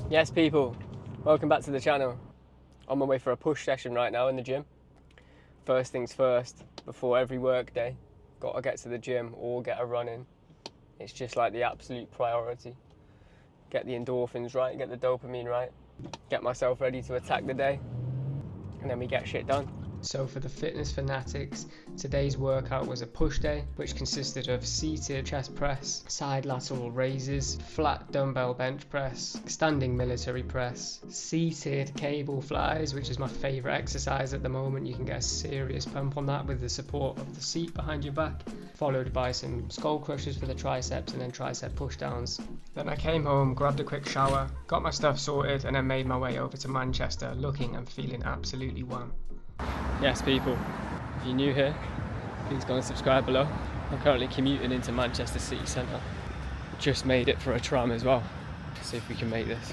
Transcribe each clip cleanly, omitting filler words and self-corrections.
Yes people, welcome back to the channel. On my way for a push session right now in the gym. First things first, before every work day, got to get to the gym or get a run in. It's just like the absolute priority. Get the endorphins right, get the dopamine right, get myself ready to attack the day, and then we get shit done. So for the fitness fanatics, today's workout was a push day, which consisted of seated chest press, side lateral raises, flat dumbbell bench press, standing military press, seated cable flies, which is my favourite exercise at the moment. You can get a serious pump on that with the support of the seat behind your back, followed by some skull crushers for the triceps and then tricep push downs. Then I came home, grabbed a quick shower, got my stuff sorted, and then made my way over to Manchester, looking and feeling absolutely wham. Yes people, if you're new here, please go and subscribe below. I'm currently commuting into Manchester city centre. Just made it for a tram as well. See if we can make this.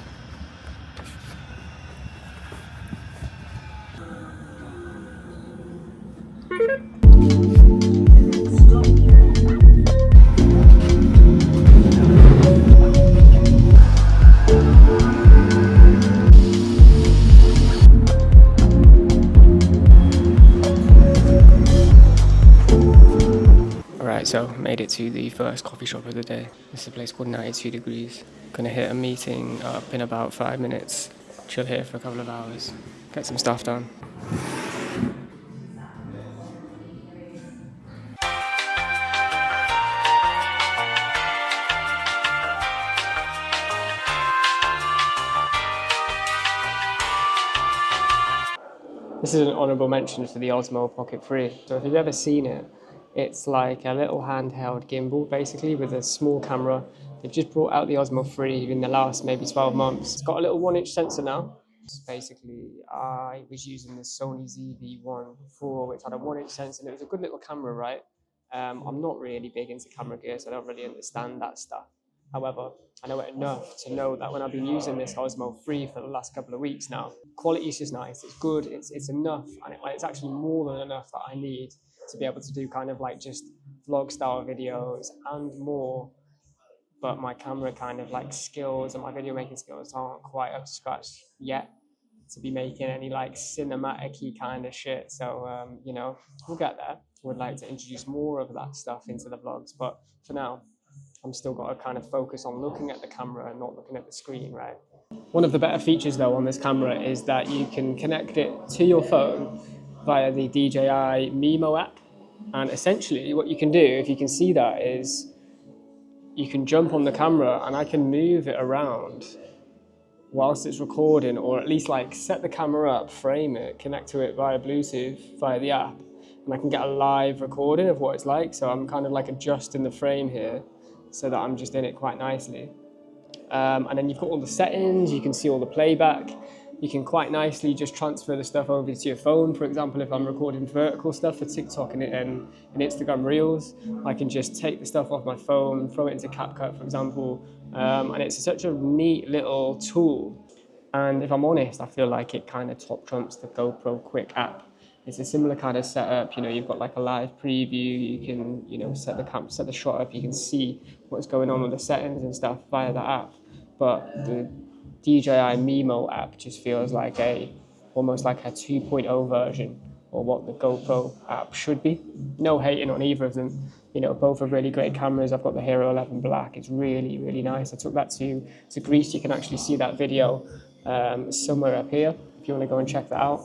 So made it to the first coffee shop of the day. This is a place called 92 Degrees. Gonna hit a meeting up in about 5 minutes, chill here for a couple of hours, get some stuff done. This is an honourable mention for the Osmo Pocket 3. So if you've ever seen it, it's like a little handheld gimbal, basically, with a small camera. They've just brought out the Osmo 3 in the last maybe 12 months. It's got a little 1-inch sensor now. Basically, I was using the Sony ZV-1 before, which had a 1-inch sensor, and it was a good little camera, right? I'm not really big into camera gear, so I don't really understand that stuff. However, I know it enough to know that when I've been using this Osmo 3 for the last couple of weeks now, quality is just nice, it's good, it's enough, and it's actually more than enough that I need to be able to do kind of like just vlog style videos and more, but my camera kind of like skills and my video making skills aren't quite up to scratch yet to be making any like cinematic-y kind of shit. So you know, we'll get there. Would like to introduce more of that stuff into the vlogs, but for now I'm still got to kind of focus on looking at the camera and not looking at the screen, right? One of the better features though on this camera is that you can connect it to your phone via the DJI Mimo app. And essentially what you can do, if you can see that, is you can jump on the camera and I can move it around whilst it's recording, or at least like set the camera up, frame it, connect to it via Bluetooth, via the app, and I can get a live recording of what it's like. So I'm kind of like adjusting the frame here so that I'm just in it quite nicely. And then you've got all the settings, you can see all the playback. You can quite nicely just transfer the stuff over to your phone. For example, if I'm recording vertical stuff for TikTok and Instagram Reels, I can just take the stuff off my phone, throw it into CapCut, for example. And it's such a neat little tool. And if I'm honest, I feel like it kind of top trumps the GoPro Quick app. It's a similar kind of setup. You know, you've got like a live preview. You can, you know, set the shot up. You can see what's going on with the settings and stuff via the app. But the DJI Mimo app just feels like almost like a 2.0 version, or what the GoPro app should be. No hating on either of them. You know, both are really great cameras. I've got the Hero 11 Black. It's really, really nice. I took that to Greece. You can actually see that video somewhere up here if you want to go and check that out.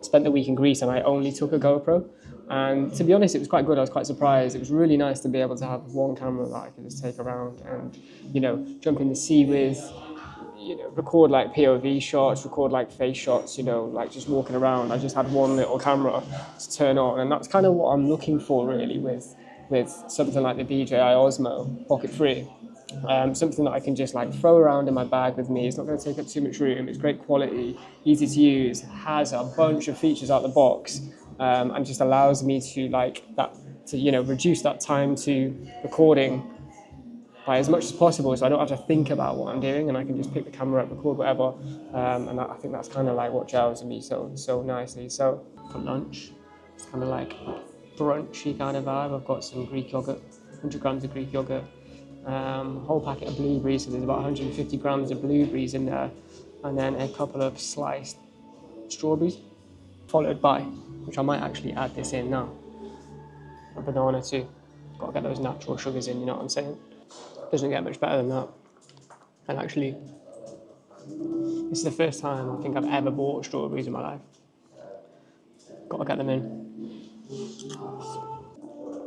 Spent the week in Greece and I only took a GoPro. And to be honest, it was quite good. I was quite surprised. It was really nice to be able to have one camera that I could just take around and, you know, jump in the sea with, you know, record like POV shots, record like face shots, you know, like just walking around. I just had one little camera to turn on, and that's kind of what I'm looking for really with with something like the DJI Osmo Pocket 3. Something that I can just like throw around in my bag with me. It's not going to take up too much room. It's great quality, easy to use, has a bunch of features out the box, and just allows me to reduce that time to recording by as much as possible, so I don't have to think about what I'm doing, and I can just pick the camera up, record whatever. I think that's kind of like what gels with me so nicely. So for lunch, it's kind of like brunchy kind of vibe. I've got some Greek yogurt, 100 grams of Greek yogurt, whole packet of blueberries, so there's about 150 grams of blueberries in there, and then a couple of sliced strawberries, followed by, which I might actually add this in now, a banana too. Got to get those natural sugars in, you know what I'm saying? Doesn't get much better than that. And actually, this is the first time I think I've ever bought strawberries in my life. Got to get them in.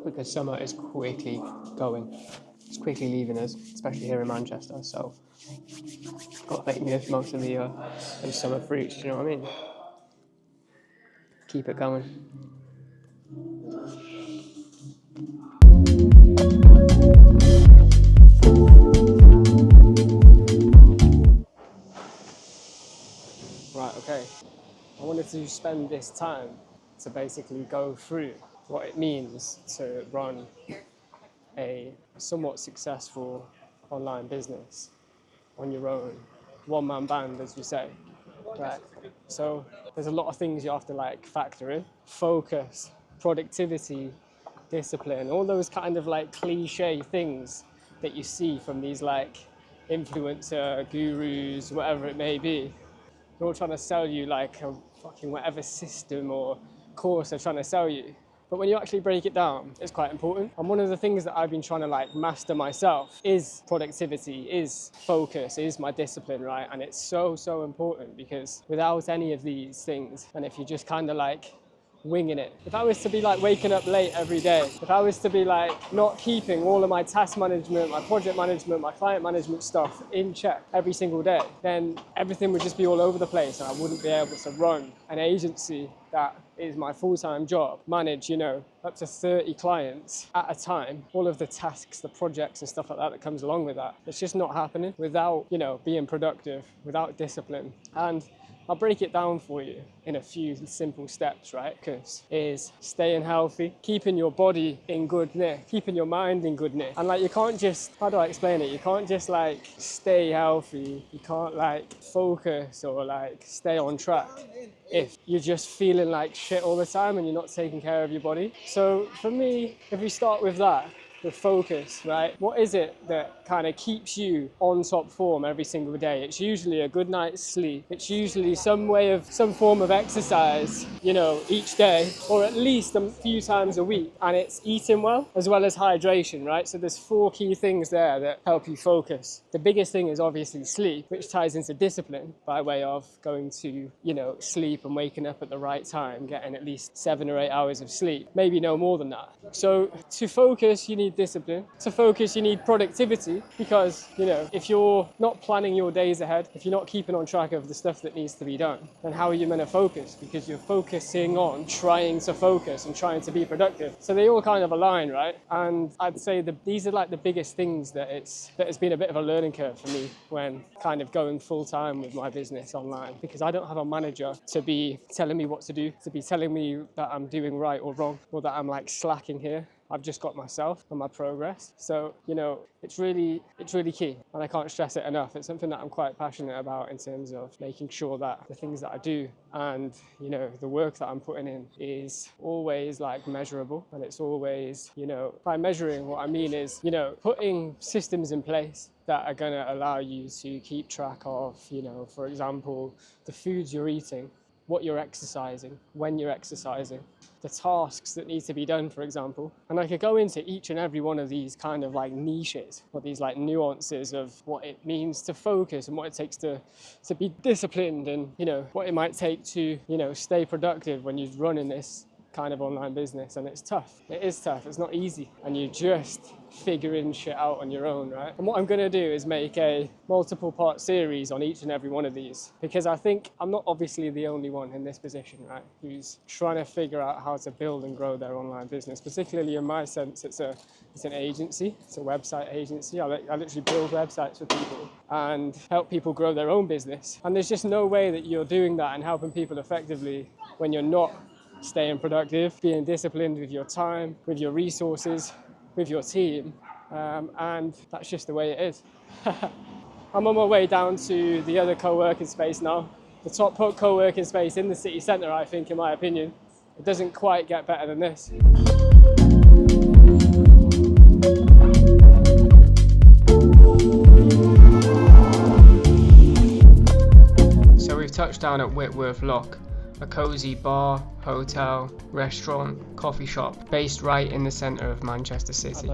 Because summer is quickly going. It's quickly leaving us, especially here in Manchester. So, got to make most of the those summer fruits, you know what I mean? Keep it going. Right, okay. I wanted to spend this time to basically go through what it means to run a somewhat successful online business on your own, one-man band, as you say. Right. So there's a lot of things you have to like factor in: focus, productivity, discipline, all those kind of like cliche things that you see from these like influencer gurus, whatever it may be. They're all trying to sell you like a fucking whatever system or course they're trying to sell you. But when you actually break it down, it's quite important. And one of the things that I've been trying to like master myself is productivity, is focus, is my discipline, right? And it's so important, because without any of these things, and if you just kind of like winging it. If I was to be like waking up late every day, if I was to be like not keeping all of my task management, my project management, my client management stuff in check every single day, then everything would just be all over the place, and I wouldn't be able to run an agency that is my full-time job, manage, up to 30 clients at a time, all of the tasks, the projects and stuff like that comes along with that. It's just not happening without, being productive, without discipline. And I'll break it down for you in a few simple steps, right? Because is staying healthy, keeping your body in good nick, keeping your mind in good nick. And like, you can't just, how do I explain it? You can't just like stay healthy. You can't like focus or like stay on track if you're just feeling like shit all the time and you're not taking care of your body. So for me, if we start with that, the focus, right? What is it that kind of keeps you on top form every single day? It's usually a good night's sleep. It's usually some form of exercise, each day, or at least a few times a week. And it's eating well, as well as hydration, right? So there's 4 key things there that help you focus. The biggest thing is obviously sleep, which ties into discipline by way of going to, sleep and waking up at the right time, getting at least 7 or 8 hours of sleep, maybe no more than that. So to focus, you need discipline. To focus, you need productivity, because, if you're not planning your days ahead, if you're not keeping on track of the stuff that needs to be done, then how are you meant to focus? Because you're focusing on trying to focus and trying to be productive. So they all kind of align, right? And I'd say these are like the biggest things that has been a bit of a learning curve for me when kind of going full time with my business online, because I don't have a manager to be telling me what to do, to be telling me that I'm doing right or wrong, or that I'm like slacking here. I've just got myself and my progress. So, it's really key, and I can't stress it enough. It's something that I'm quite passionate about in terms of making sure that the things that I do and, the work that I'm putting in is always like measurable. And it's always, by measuring, what I mean is, putting systems in place that are going to allow you to keep track of, for example, the foods you're eating, what you're exercising, when you're exercising, the tasks that need to be done, for example. And I could go into each and every one of these kind of like niches, or these like nuances of what it means to focus and what it takes to be disciplined, and, what it might take to, stay productive when you're running this kind of online business, and it's tough. It is tough. It's not easy, and you're just figuring shit out on your own, right? And what I'm going to do is make a multiple part series on each and every one of these, because I think I'm not obviously the only one in this position, right, who's trying to figure out how to build and grow their online business. Particularly in my sense, it's an agency. It's a website agency. I literally build websites for people and help people grow their own business. And there's just no way that you're doing that and helping people effectively when you're not staying productive, being disciplined with your time, with your resources, with your team, and that's just the way it is. I'm on my way down to the other co-working space now. The top co-working space in the city centre, I think, in my opinion. It doesn't quite get better than this. So we've touched down at Whitworth Locke, a cosy bar, hotel, restaurant, coffee shop based right in the centre of Manchester City.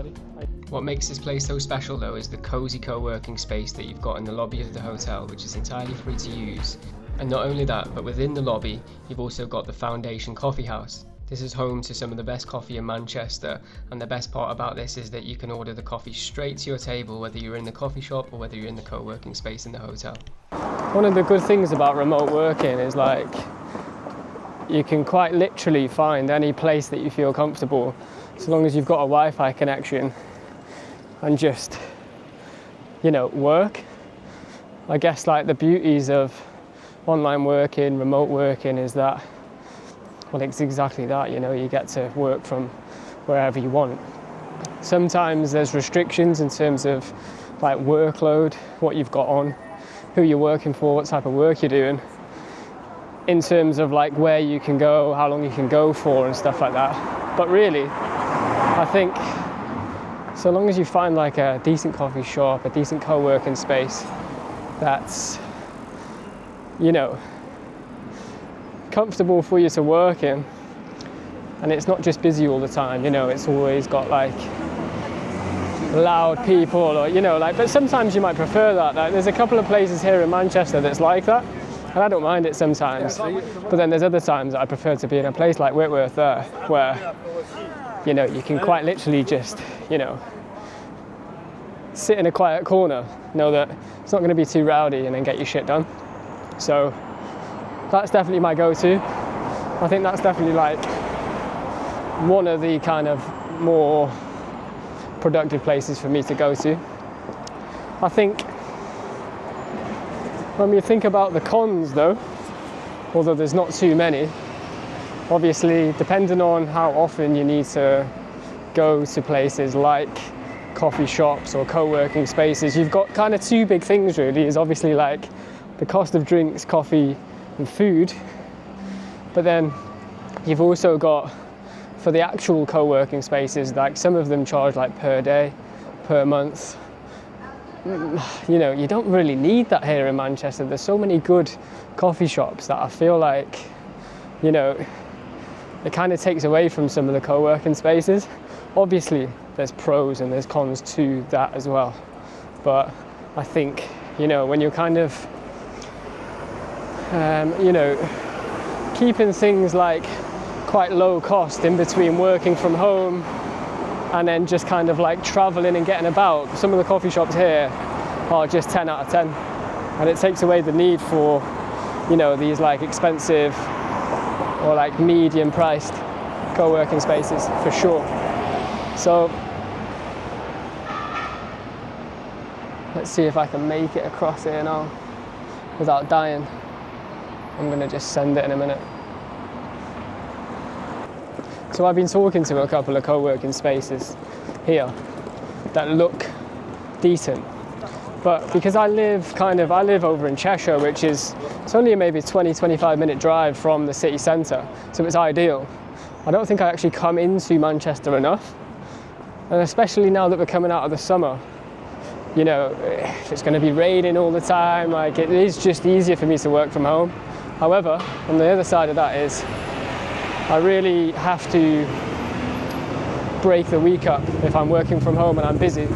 What makes this place so special though is the cosy co-working space that you've got in the lobby of the hotel, which is entirely free to use. And not only that, but within the lobby you've also got the Foundation Coffee House. This is home to some of the best coffee in Manchester, and the best part about this is that you can order the coffee straight to your table, whether you're in the coffee shop or whether you're in the co-working space in the hotel. One of the good things about remote working is like you can quite literally find any place that you feel comfortable, so long as you've got a Wi-Fi connection, and just, you know, work. I guess like the beauties of online working, remote working is that, well, it's exactly that, you know, you get to work from wherever you want. Sometimes there's restrictions in terms of like workload, what you've got on, who you're working for, what type of work you're doing, in terms of like where you can go, how long you can go for and stuff like that. But really, I think so long as you find like a decent coffee shop, a decent co-working space that's, you know, comfortable for you to work in, and it's not just busy all the time, you know, it's always got like loud people, or, you know, like, but sometimes you might prefer that. Like, there's a couple of places here in Manchester that's like that, and I don't mind it sometimes, but then there's other times that I prefer to be in a place like Whitworth there, where, you know, you can quite literally just, you know, sit in a quiet corner, know that it's not going to be too rowdy, and then get your shit done. So that's definitely my go-to. I think that's definitely like one of the kind of more productive places for me to go to. I think when we think about the cons though, although there's not too many, obviously depending on how often you need to go to places like coffee shops or co-working spaces, you've got kind of two big things really, is obviously like the cost of drinks, coffee and food, but then you've also got, for the actual co-working spaces, like some of them charge like per day, per month. You know, you don't really need that here in Manchester. There's so many good coffee shops that I feel like, you know, it kind of takes away from some of the co-working spaces. Obviously there's pros and there's cons to that as well, but I think, you know, when you're kind of you know, keeping things like quite low cost in between working from home and then just kind of like traveling and getting about. Some of the coffee shops here are just 10 out of 10, and it takes away the need for, you know, these like expensive or like medium priced co-working spaces for sure. So let's see if I can make it across here now without dying. I'm going to just send it in a minute. So I've been talking to a couple of co-working spaces here that look decent, but because I live over in Cheshire, which is, it's only a maybe 20-25 minute drive from the city centre, so it's ideal. I don't think I actually come into Manchester enough, and especially now that we're coming out of the summer, you know, if it's going to be raining all the time, like, it is just easier for me to work from home. However, on the other side of that is I really have to break the week up if I'm working from home and I'm busy.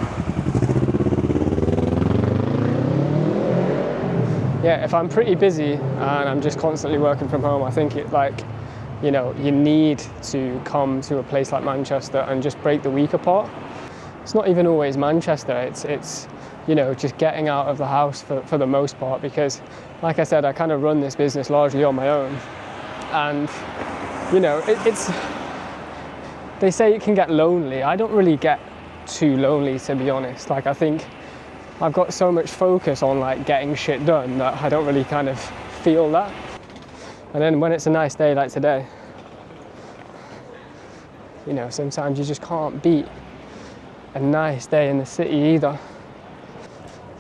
Yeah, if I'm pretty busy and I'm just constantly working from home, I think it like you know, you need to come to a place like Manchester and just break the week apart. It's not even always Manchester, it's you know, just getting out of the house for the most part, because like I said, I kind of run this business largely on my own. And, you know, they say it can get lonely. I don't really get too lonely, to be honest. Like, I think I've got so much focus on like getting shit done that I don't really kind of feel that. And then when it's a nice day like today, you know, sometimes you just can't beat a nice day in the city either.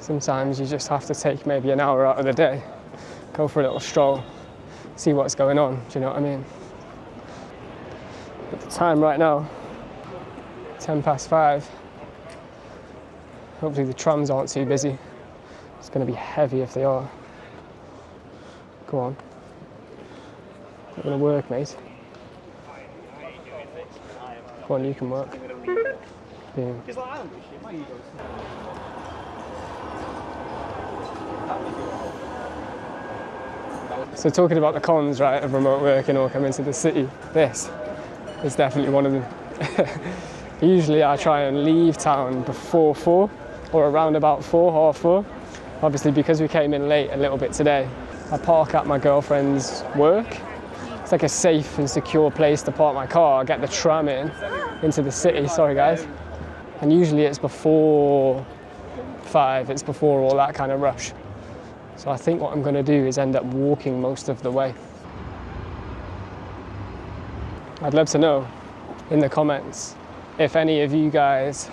Sometimes you just have to take maybe an hour out of the day, go for a little stroll, see what's going on, do you know what I mean? At the time right now, 5:10. Hopefully the trams aren't too busy. It's going to be heavy if they are. Go on. Not going to work, mate. Go on, you can work. Yeah. So talking about the cons, right, of remote working or coming to the city, this is definitely one of them. Usually I try and leave town before 4 or around about 4, 4:30. Obviously because we came in late a little bit today, I park at my girlfriend's work. It's like a safe and secure place to park my car, get the tram into the city, sorry guys. And usually it's before 5, it's before all that kind of rush. So I think what I'm going to do is end up walking most of the way. I'd love to know in the comments if any of you guys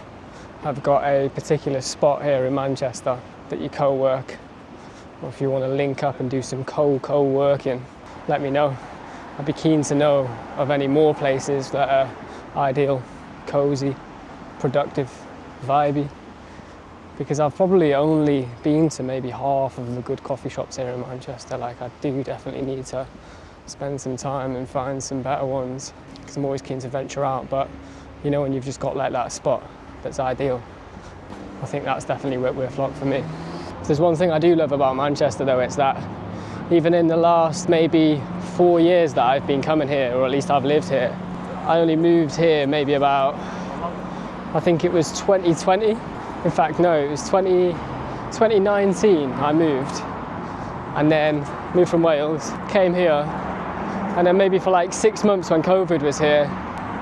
have got a particular spot here in Manchester that you co-work, or if you want to link up and do some co-working, let me know. I'd be keen to know of any more places that are ideal, cozy, productive, vibey, because I've probably only been to maybe half of the good coffee shops here in Manchester. Like, I do definitely need to spend some time and find some better ones, because I'm always keen to venture out. But you know, when you've just got like that spot that's ideal, I think that's definitely Whitworth Locke for me. If there's one thing I do love about Manchester though, it's that even in the last maybe 4 years that I've been coming here, or at least I've lived here, I only moved here maybe about, I think it was 2020. In fact, no, it was 2019 I moved, and then moved from Wales, came here, and then maybe for like 6 months when COVID was here,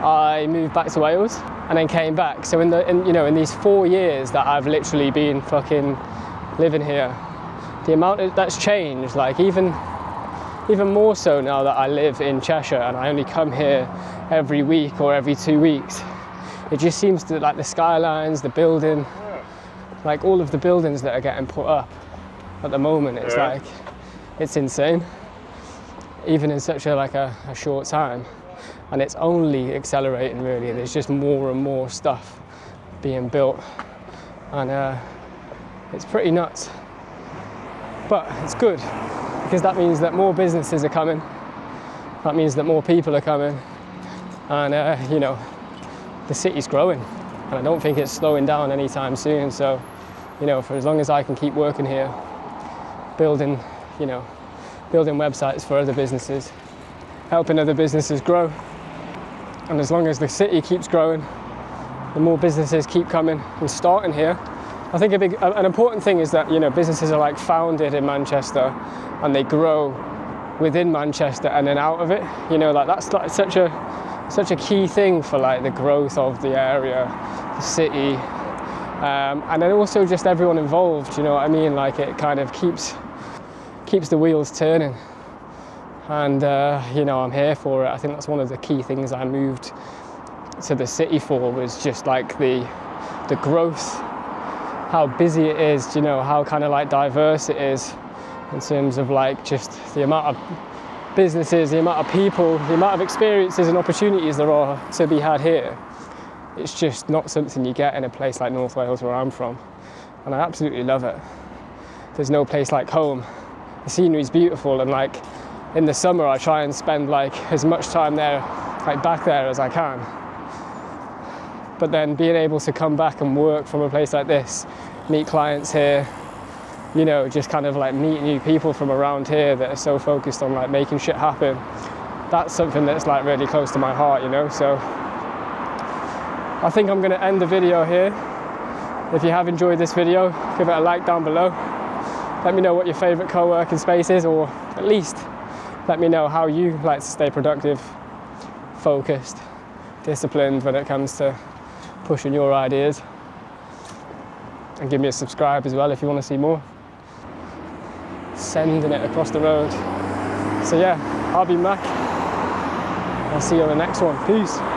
I moved back to Wales and then came back. So in these 4 years that I've literally been fucking living here, the amount that's changed, like even more so now that I live in Cheshire and I only come here every week or every 2 weeks. It just seems to, like, the skylines, the building, like all of the buildings that are getting put up at the moment, it's like, it's insane, even in such a short time. And it's only accelerating really. There's just more and more stuff being built, and it's pretty nuts. But it's good, because that means that more businesses are coming, that means that more people are coming, and you know, the city's growing, and I don't think it's slowing down anytime soon. So, you know, for as long as I can keep working here, building websites for other businesses, helping other businesses grow, and as long as the city keeps growing, the more businesses keep coming and starting here. I think an important thing is that, you know, businesses are like founded in Manchester and they grow within Manchester and then out of it. You know, like that's like such a key thing for like the growth of the area, the city, and then also just everyone involved. You know what I mean? Like, it kind of keeps the wheels turning. And you know, I'm here for it. I think that's one of the key things I moved to the city for, was just like the growth, how busy it is, you know, how kind of like diverse it is in terms of like just the amount of businesses, the amount of people, the amount of experiences and opportunities there are to be had here. It's just not something you get in a place like North Wales, where I'm from, and I absolutely love it. There's no place like home. The scenery's beautiful, and like in the summer I try and spend like as much time there, like back there, as I can. But then being able to come back and work from a place like this, meet clients here, you know, just kind of like meet new people from around here that are so focused on like making shit happen, that's something that's like really close to my heart, you know. So I think I'm going to end the video here. If you have enjoyed this video, give it a like down below. Let me know what your favorite co-working space is, or at least let me know how you like to stay productive, focused, disciplined when it comes to pushing your ideas. And give me a subscribe as well if you want to see more. Sending it across the road. So yeah, I'll be Mac. I'll see you on the next one. Peace.